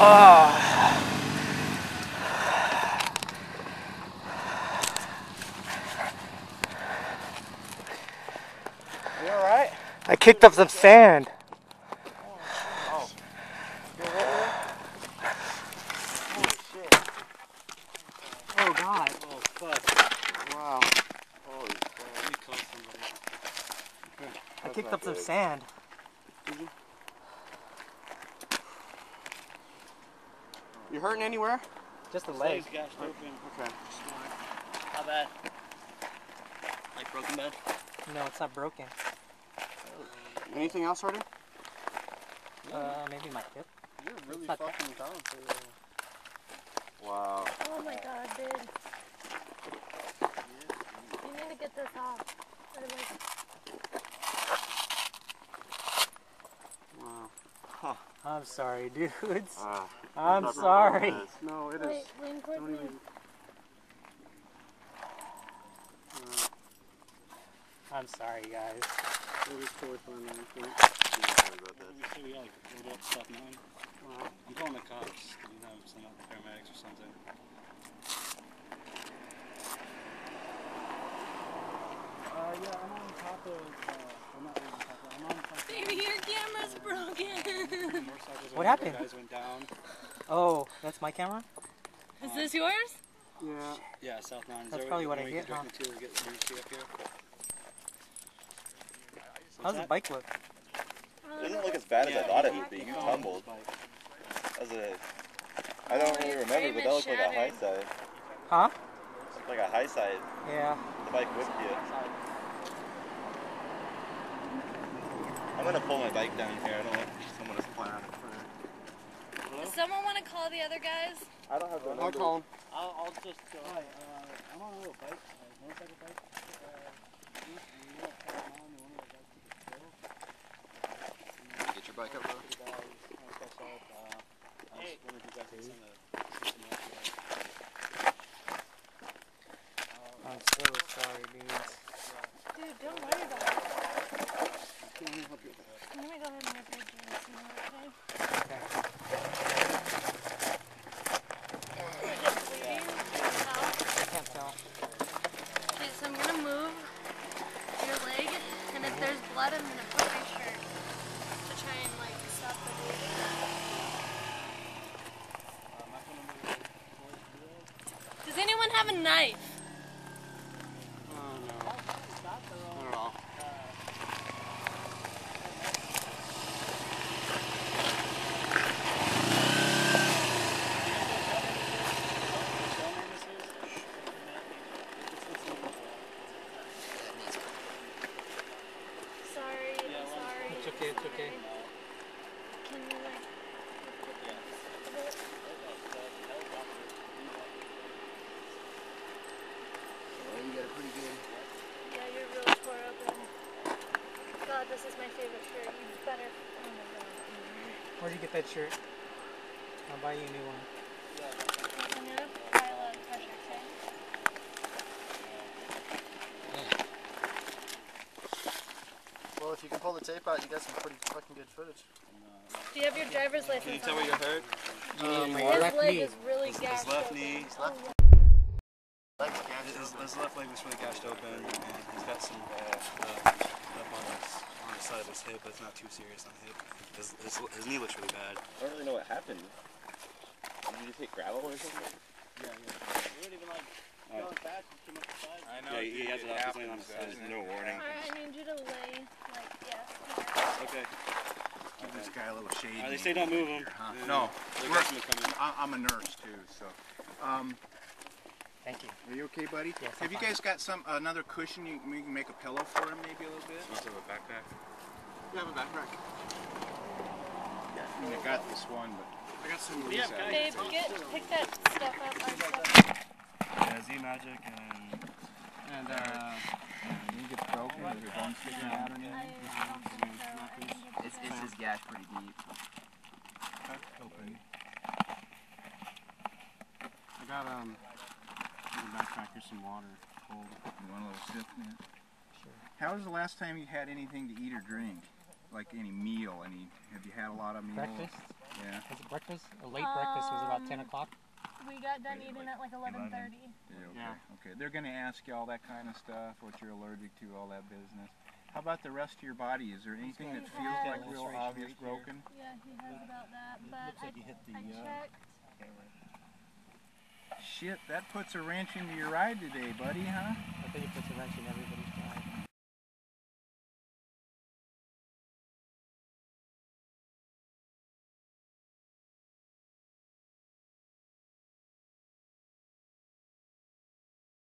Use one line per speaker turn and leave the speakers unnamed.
Oh.
You alright?
I kicked up some sand.
Oh. You alright? Holy shit.
Oh God.
Oh fuck. Wow. Holy fuck. Let me call somebody. Okay.
I kicked up some sand.
Did you? You hurting anywhere?
Just the leg.
Okay.
How bad? Like broken bad?
No, it's not broken.
Anything else hurting?
Maybe my hip.
You're really fucking talented. Wow.
Oh my God, dude. You need to get this off.
Wow. Huh.
I'm sorry, dudes. I'm sorry.
No, it is.
Wait, lean towards me.
I'm sorry, guys.
It is totally fine, man.
You said we got like load up stuff now.
Wow.
I'm calling the cops. You know, some paramedics or something.
Yeah, I'm on top of, I'm not really on top of, I'm on top of...
Baby, your camera's broken.
What happened?
Guys went down.
Oh, that's my camera?
Is this yours?
Yeah.
Yeah, South 9.
That's probably what I get, huh?
Get the emergency up here.
How's the bike look?
It doesn't look as bad as I thought it would be. You tumbled. I don't really remember, but that looked like a high side.
Huh?
Looked like a high side.
Yeah.
The bike whipped you. I'm gonna pull my bike down here. I don't want someone to fly around in front.
Does someone want to call the other guys?
I don't have the number.
I'll call him.
I'll just go.
Hi, I'm on a little bike, motorcycle bike.
Get your bike up, bro.
I'm so sorry, dudes.
Dude, don't worry about it.
Let me help you with that.
I'm going to go ahead and rip your jeans, okay?
Okay.
Is it bleeding?
I can't tell.
Okay, so I'm going to move your leg, and if there's blood, I'm going to put my shirt to try and, like, stop the bleeding. Does anyone have a knife?
Oh, no. Not at all.
Sorry, I'm sorry.
It's okay, it's okay.
Can you, like,
You got it pretty good.
yeah, you're really tore open. God, this is my favorite shirt. You better. Oh my God.
Where'd you get that shirt? I'll buy you a new one.
I'm gonna apply a lot of pressure, okay?
Well, if you can pull the tape out, you got some pretty fucking good footage.
Do you have your driver's license?
Can you tell where you're hurt?
My left
His leg
knee.
is really gashed.
His left
open.
knee.
Oh,
His left leg was really gashed open, and he's got some stuff on the side of his hip, but it's not too serious on the hip. His knee looks really bad.
I don't really know what happened. Did you take gravel or something?
Yeah.
We don't even like going fast and too much aside.
I know. Yeah, he has it off. He's laying on his side.
There's no warning.
Alright, I need you to lay, like, yeah.
Okay.
Give this guy a little shade.
They say don't move him.
No,
Coming.
I'm a nurse too, so.
Thank you.
Are you okay, buddy?
Yes,
Have you guys got another cushion? You can make a pillow for him, maybe a little bit.
Must have a backpack.
You have a backpack?
I mean, I got this one, but I got some.
Yeah,
Babe, pick that stuff up, our stuff.
Yeah, Z-Magic and
you get broken or your bones sticking out or anything.
It's just gash pretty deep.
Open.
I got in the backpack, here's some water. Cold.
You want a little sip, man? Sure. How was the last time you had anything to eat or drink? like any meal? Have you had a lot of meals?
Breakfast?
Yeah.
Was it breakfast? A late breakfast was about 10 o'clock.
We got done eating at like 11:30.
Yeah, okay.
Yeah.
Okay. They're going to ask you all that kind of stuff, what you're allergic to, all that business. How about the rest of your body? Is there anything that feels like real obvious broken?
Yeah, he has about that, but I checked.
Shit, that puts a wrench into your ride today, buddy, huh?
I think it puts a wrench in everybody's